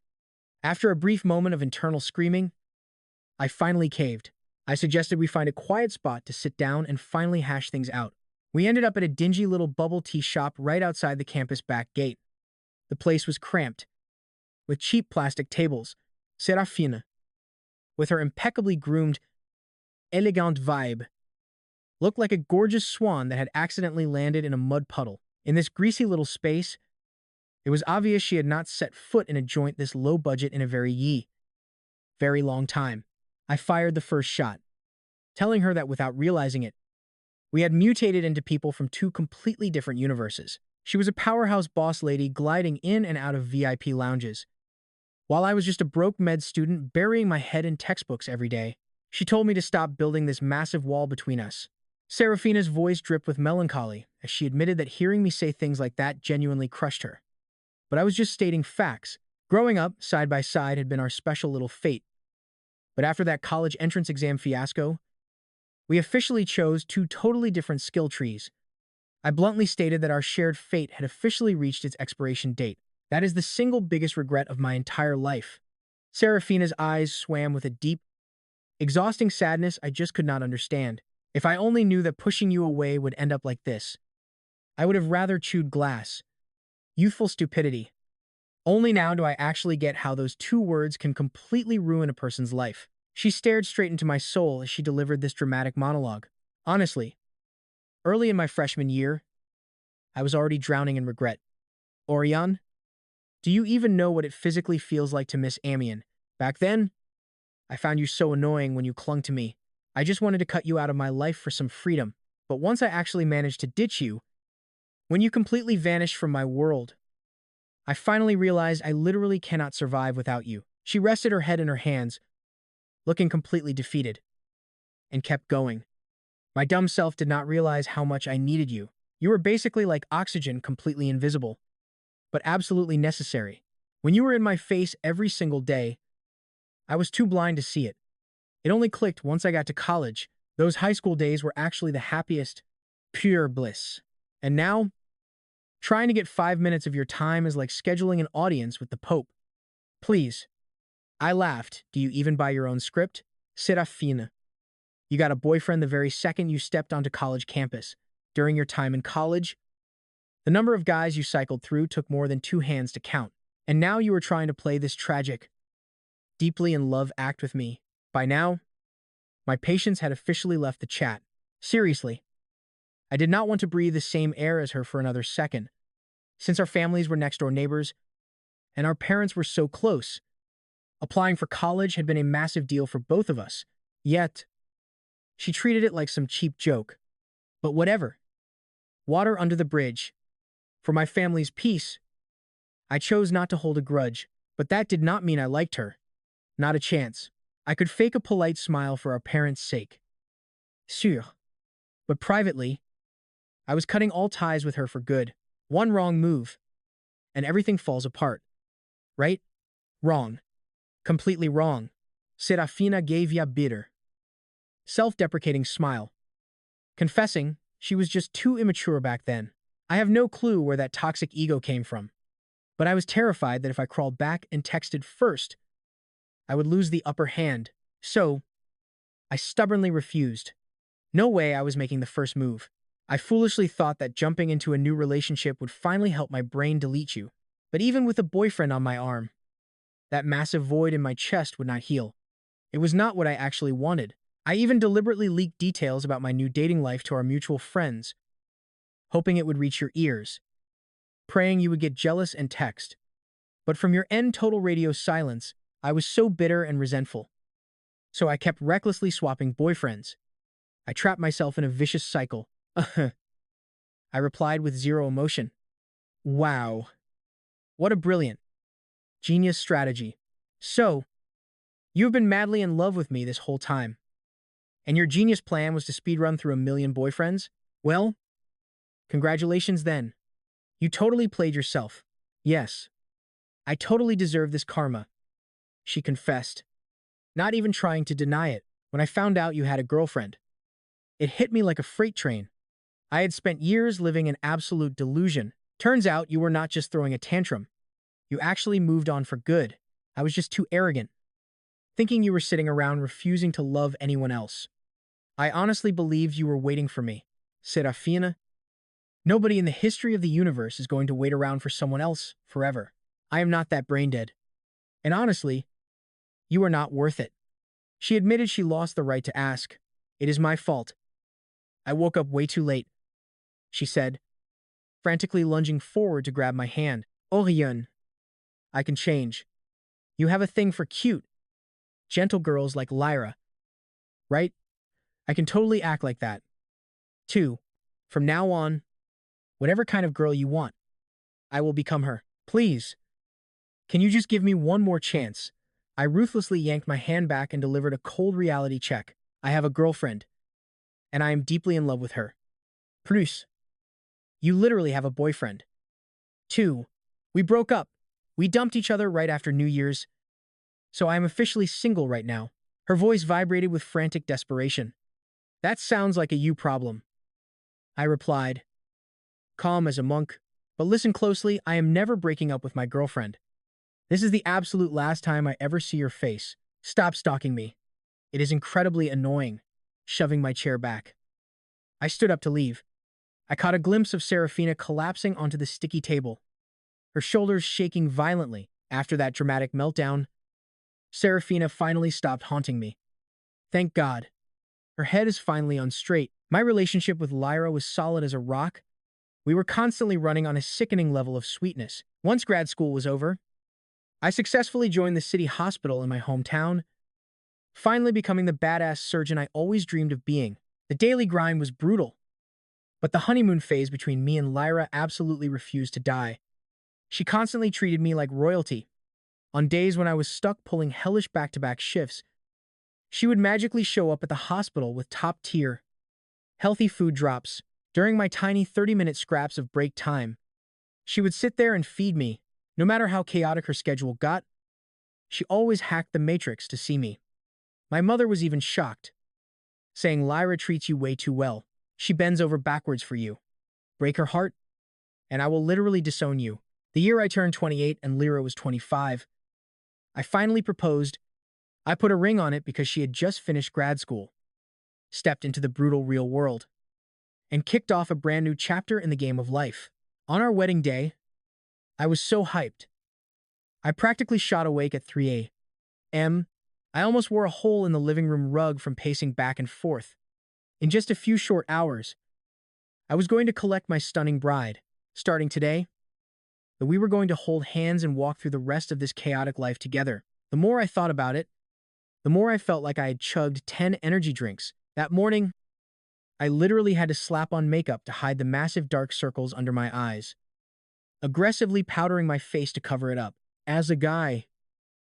After a brief moment of internal screaming, I finally caved. I suggested we find a quiet spot to sit down and finally hash things out. We ended up at a dingy little bubble tea shop right outside the campus back gate. The place was cramped, with cheap plastic tables. Serafina, with her impeccably groomed, elegant vibe, looked like a gorgeous swan that had accidentally landed in a mud puddle. In this greasy little space, it was obvious she had not set foot in a joint this low budget in a very long time. I fired the first shot, telling her that without realizing it, we had mutated into people from 2 completely different universes. She was a powerhouse boss lady gliding in and out of VIP lounges, while I was just a broke med student burying my head in textbooks every day. She told me to stop building this massive wall between us. Serafina's voice dripped with melancholy as she admitted that hearing me say things like that genuinely crushed her. But I was just stating facts, Growing up, side by side had been our special little fate, but after that college entrance exam fiasco, we officially chose two totally different skill trees. I bluntly stated that our shared fate had officially reached its expiration date. That is the single biggest regret of my entire life. Serafina's eyes swam with a deep, exhausting sadness I just could not understand. If I only knew that pushing you away would end up like this, I would have rather chewed glass. Youthful stupidity. Only now do I actually get how those two words can completely ruin a person's life. She stared straight into my soul as she delivered this dramatic monologue. Honestly, early in my freshman year, I was already drowning in regret. Orion, do you even know what it physically feels like to miss Amian? Back then, I found you so annoying when you clung to me. I just wanted to cut you out of my life for some freedom. But once I actually managed to ditch you, when you completely vanished from my world, I finally realized I literally cannot survive without you. She rested her head in her hands, looking completely defeated, and kept going. My dumb self did not realize how much I needed you. You were basically like oxygen, completely invisible, but absolutely necessary. When you were in my face every single day, I was too blind to see it. It only clicked once I got to college. Those high school days were actually the happiest, pure bliss. And now, trying to get 5 minutes of your time is like scheduling an audience with the Pope. Please. I laughed. Do you even buy your own script? Serafina. You got a boyfriend the very second you stepped onto college campus. During your time in college, the number of guys you cycled through took more than two hands to count. And now you were trying to play this tragic, deeply in love act with me. By now, my patience had officially left the chat. Seriously, I did not want to breathe the same air as her for another second. Since our families were next-door neighbors, and our parents were so close, applying for college had been a massive deal for both of us. Yet, she treated it like some cheap joke. But whatever. Water under the bridge. For my family's peace, I chose not to hold a grudge, but that did not mean I liked her. Not a chance. I could fake a polite smile for our parents' sake. Sûr. But privately, I was cutting all ties with her for good. One wrong move, and everything falls apart. Right? Wrong. Completely wrong. Serafina gave ya bitter. Self-deprecating smile. Confessing, she was just too immature back then. I have no clue where that toxic ego came from. But I was terrified that if I crawled back and texted first, I would lose the upper hand. So, I stubbornly refused. No way I was making the first move. I foolishly thought that jumping into a new relationship would finally help my brain delete you. But even with a boyfriend on my arm, that massive void in my chest would not heal. It was not what I actually wanted. I even deliberately leaked details about my new dating life to our mutual friends, hoping it would reach your ears, praying you would get jealous and text. But from your end total radio silence, I was so bitter and resentful. So I kept recklessly swapping boyfriends. I trapped myself in a vicious cycle. I replied with zero emotion. Wow. What a brilliant, genius strategy. So, you have been madly in love with me this whole time. And your genius plan was to speedrun through 1,000,000 boyfriends? Well, congratulations then. You totally played yourself. Yes. I totally deserve this karma, she confessed, not even trying to deny it. When I found out you had a girlfriend, it hit me like a freight train. I had spent years living in absolute delusion. Turns out you were not just throwing a tantrum. You actually moved on for good. I was just too arrogant, thinking you were sitting around refusing to love anyone else. I honestly believed you were waiting for me. Serafina, nobody in the history of the universe is going to wait around for someone else forever. I am not that brain dead. And honestly, you are not worth it. She admitted she lost the right to ask. It is my fault. I woke up way too late, she said, frantically lunging forward to grab my hand. Orion, I can change. You have a thing for cute, gentle girls like Lyra, right? I can totally act like that. 2. From now on, whatever kind of girl you want, I will become her. Please. Can you just give me one more chance? I ruthlessly yanked my hand back and delivered a cold reality check. I have a girlfriend, and I am deeply in love with her. Plus, you literally have a boyfriend. 2. We broke up. We dumped each other right after New Year's, so I am officially single right now. Her voice vibrated with frantic desperation. That sounds like a you problem, I replied, calm as a monk. But listen closely, I am never breaking up with my girlfriend. This is the absolute last time I ever see your face. Stop stalking me. It is incredibly annoying, shoving my chair back. I stood up to leave. I caught a glimpse of Serafina collapsing onto the sticky table, her shoulders shaking violently. After that dramatic meltdown, Serafina finally stopped haunting me. Thank God. Her head is finally on straight. My relationship with Lyra was solid as a rock. We were constantly running on a sickening level of sweetness. Once grad school was over, I successfully joined the city hospital in my hometown, finally becoming the badass surgeon I always dreamed of being. The daily grind was brutal, but the honeymoon phase between me and Lyra absolutely refused to die. She constantly treated me like royalty. On days when I was stuck pulling hellish back-to-back shifts, she would magically show up at the hospital with top-tier, healthy food drops. During my tiny 30-minute scraps of break time, she would sit there and feed me. No matter how chaotic her schedule got, she always hacked the matrix to see me. My mother was even shocked, saying Lyra treats you way too well. She bends over backwards for you. Break her heart, and I will literally disown you. The year I turned 28 and Lyra was 25, I finally proposed. I put a ring on it because she had just finished grad school, stepped into the brutal real world, and kicked off a brand new chapter in the game of life. On our wedding day, I was so hyped. I practically shot awake at 3 a.m. I almost wore a hole in the living room rug from pacing back and forth. In just a few short hours, I was going to collect my stunning bride. Starting today, that we were going to hold hands and walk through the rest of this chaotic life together. The more I thought about it, the more I felt like I had chugged 10 energy drinks. That morning, I literally had to slap on makeup to hide the massive dark circles under my eyes, aggressively powdering my face to cover it up. As a guy,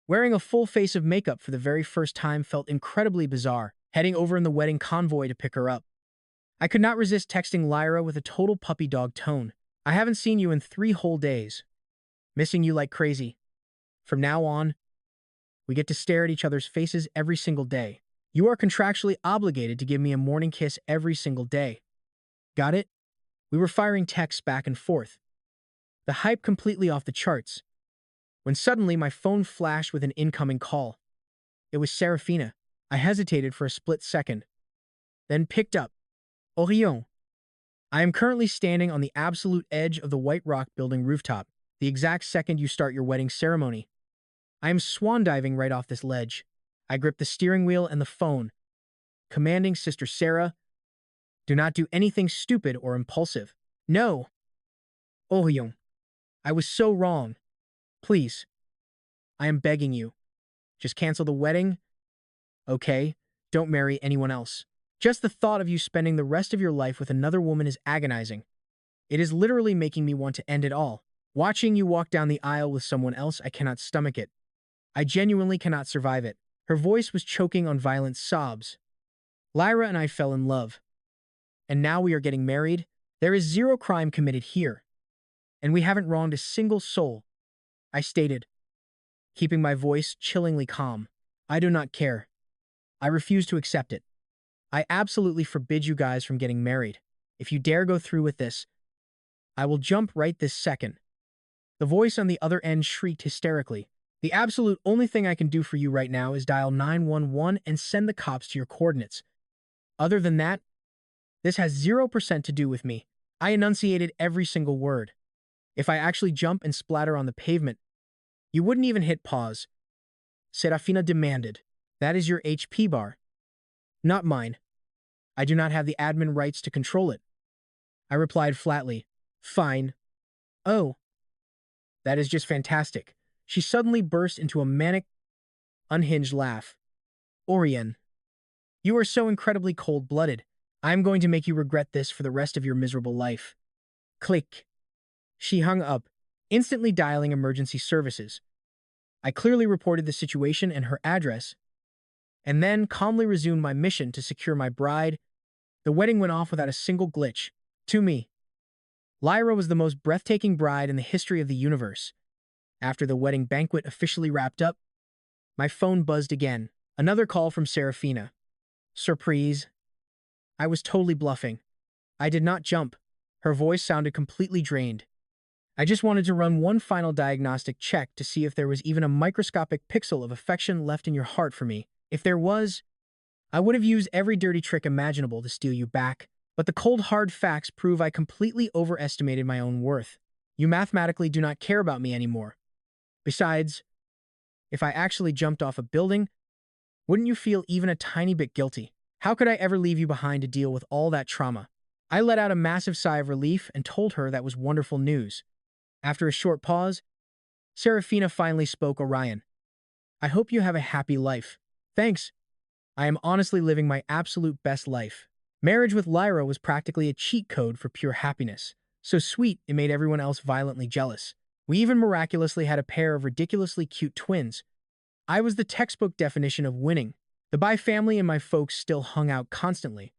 wearing a full face of makeup for the very first time felt incredibly bizarre. Heading over in the wedding convoy to pick her up, I could not resist texting Lyra with a total puppy dog tone. I haven't seen you in 3 whole days. Missing you like crazy. From now on, we get to stare at each other's faces every single day. You are contractually obligated to give me a morning kiss every single day. Got it? We were firing texts back and forth, the hype completely off the charts, when suddenly my phone flashed with an incoming call. It was Serafina. I hesitated for a split second, then picked up. Orion. I am currently standing on the absolute edge of the White Rock building rooftop, the exact second you start your wedding ceremony. I am swan diving right off this ledge. I grip the steering wheel and the phone, commanding Sister Sarah, do not do anything stupid or impulsive. No. Orion. I was so wrong. Please. I am begging you. Just cancel the wedding. Okay? Don't marry anyone else. Just the thought of you spending the rest of your life with another woman is agonizing. It is literally making me want to end it all. Watching you walk down the aisle with someone else, I cannot stomach it. I genuinely cannot survive it. Her voice was choking on violent sobs. Lyra and I fell in love. And now we are getting married. There is zero crime committed here. And we haven't wronged a single soul, I stated, keeping my voice chillingly calm. I do not care. I refuse to accept it. I absolutely forbid you guys from getting married. If you dare go through with this, I will jump right this second. The voice on the other end shrieked hysterically. The absolute only thing I can do for you right now is dial 911 and send the cops to your coordinates. Other than that, this has 0% to do with me. I enunciated every single word. If I actually jump and splatter on the pavement, you wouldn't even hit pause. Serafina demanded. That is your HP bar. Not mine. I do not have the admin rights to control it. I replied flatly. Fine. Oh. That is just fantastic. She suddenly burst into a manic, unhinged laugh. Orion. You are so incredibly cold-blooded. I am going to make you regret this for the rest of your miserable life. Click. She hung up, instantly dialing emergency services. I clearly reported the situation and her address, and then calmly resumed my mission to secure my bride. The wedding went off without a single glitch. To me, Lyra was the most breathtaking bride in the history of the universe. After the wedding banquet officially wrapped up, my phone buzzed again. Another call from Serafina. Surprise. I was totally bluffing. I did not jump. Her voice sounded completely drained. I just wanted to run one final diagnostic check to see if there was even a microscopic pixel of affection left in your heart for me. If there was, I would have used every dirty trick imaginable to steal you back. But the cold hard facts prove I completely overestimated my own worth. You mathematically do not care about me anymore. Besides, if I actually jumped off a building, wouldn't you feel even a tiny bit guilty? How could I ever leave you behind to deal with all that trauma? I let out a massive sigh of relief and told her that was wonderful news. After a short pause, Serafina finally spoke. Orion, I hope you have a happy life. Thanks. I am honestly living my absolute best life. Marriage with Lyra was practically a cheat code for pure happiness. So sweet, it made everyone else violently jealous. We even miraculously had a pair of ridiculously cute twins. I was the textbook definition of winning. The Bai family and my folks still hung out constantly,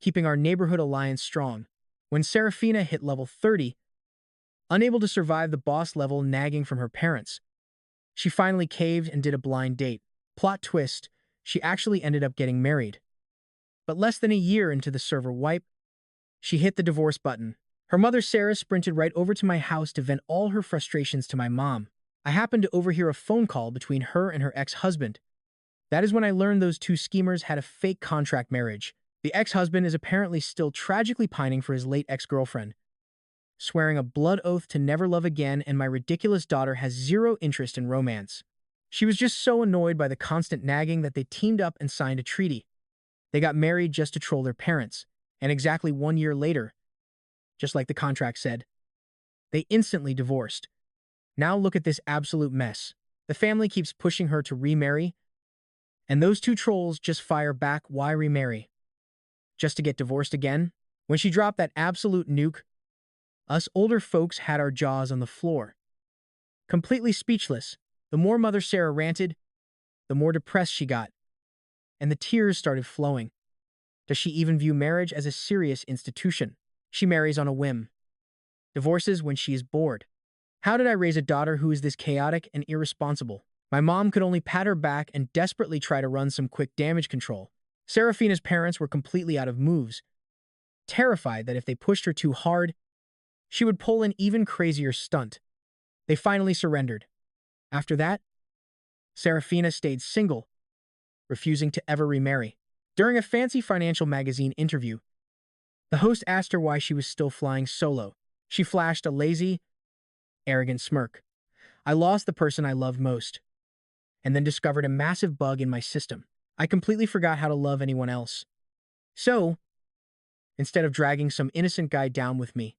keeping our neighborhood alliance strong. When Serafina hit level 30, unable to survive the boss level nagging from her parents, she finally caved and did a blind date. Plot twist, she actually ended up getting married. But less than a year into the server wipe, she hit the divorce button. Her mother Sarah sprinted right over to my house to vent all her frustrations to my mom. I happened to overhear a phone call between her and her ex-husband. That is when I learned those two schemers had a fake contract marriage. The ex-husband is apparently still tragically pining for his late ex-girlfriend, swearing a blood oath to never love again, and my ridiculous daughter has zero interest in romance. She was just so annoyed by the constant nagging that they teamed up and signed a treaty. They got married just to troll their parents, and exactly 1 year later, just like the contract said, they instantly divorced. Now look at this absolute mess. The family keeps pushing her to remarry, and those two trolls just fire back, why remarry? Just to get divorced again? When she dropped that absolute nuke, us older folks had our jaws on the floor. Completely speechless. The more Mother Sarah ranted, the more depressed she got, and the tears started flowing. Does she even view marriage as a serious institution? She marries on a whim, divorces when she is bored. How did I raise a daughter who is this chaotic and irresponsible? My mom could only pat her back and desperately try to run some quick damage control. Serafina's parents were completely out of moves, terrified that if they pushed her too hard, she would pull an even crazier stunt. They finally surrendered. After that, Serafina stayed single, refusing to ever remarry. During a fancy financial magazine interview, the host asked her why she was still flying solo. She flashed a lazy, arrogant smirk. I lost the person I loved most, and then discovered a massive bug in my system. I completely forgot how to love anyone else. So, instead of dragging some innocent guy down with me,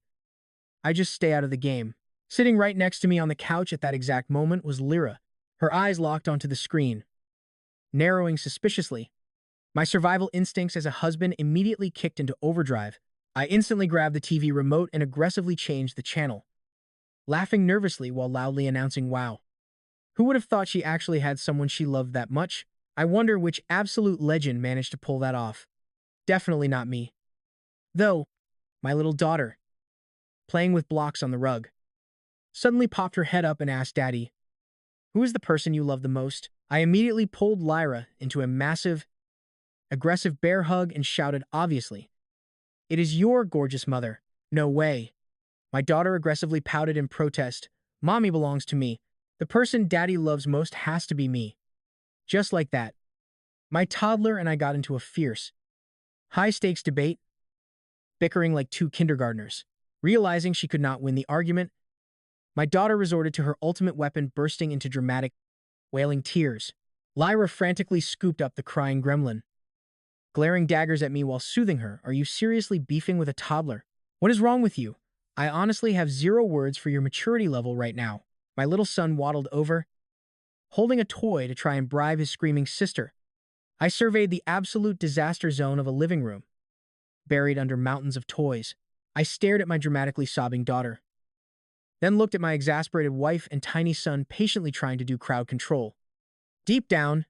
I just stay out of the game. Sitting right next to me on the couch at that exact moment was Lyra, her eyes locked onto the screen, narrowing suspiciously. My survival instincts as a husband immediately kicked into overdrive. I instantly grabbed the TV remote and aggressively changed the channel, laughing nervously while loudly announcing, "Wow. Who would have thought she actually had someone she loved that much? I wonder which absolute legend managed to pull that off. Definitely not me." Though, my little daughter, playing with blocks on the rug, suddenly popped her head up and asked, "Daddy, who is the person you love the most?" I immediately pulled Lyra into a massive, aggressive bear hug and shouted, obviously, "It is your gorgeous mother." "No way." My daughter aggressively pouted in protest. "Mommy belongs to me. The person Daddy loves most has to be me." Just like that, my toddler and I got into a fierce, high-stakes debate, bickering like two kindergartners. Realizing she could not win the argument, my daughter resorted to her ultimate weapon, bursting into dramatic, wailing tears. Lyra frantically scooped up the crying gremlin, glaring daggers at me while soothing her. "Are you seriously beefing with a toddler? What is wrong with you? I honestly have zero words for your maturity level right now." My little son waddled over, holding a toy to try and bribe his screaming sister. I surveyed the absolute disaster zone of a living room, buried under mountains of toys. I stared at my dramatically sobbing daughter, then looked at my exasperated wife and tiny son patiently trying to do crowd control. Deep down,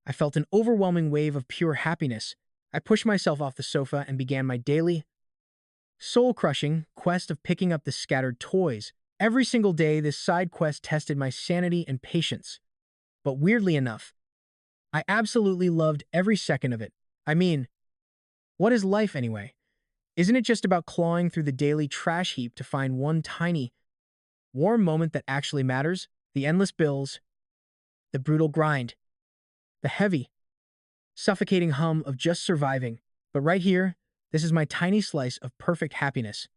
I felt an overwhelming wave of pure happiness. I pushed myself off the sofa and began my daily, soul-crushing quest of picking up the scattered toys Every single day, this side quest tested my sanity and patience. But weirdly enough, I absolutely loved every second of it. I mean, what is life anyway? Isn't it just about clawing through the daily trash heap to find one tiny, warm moment that actually matters? The endless bills, the brutal grind, the heavy, suffocating hum of just surviving. But right here, this is my tiny slice of perfect happiness.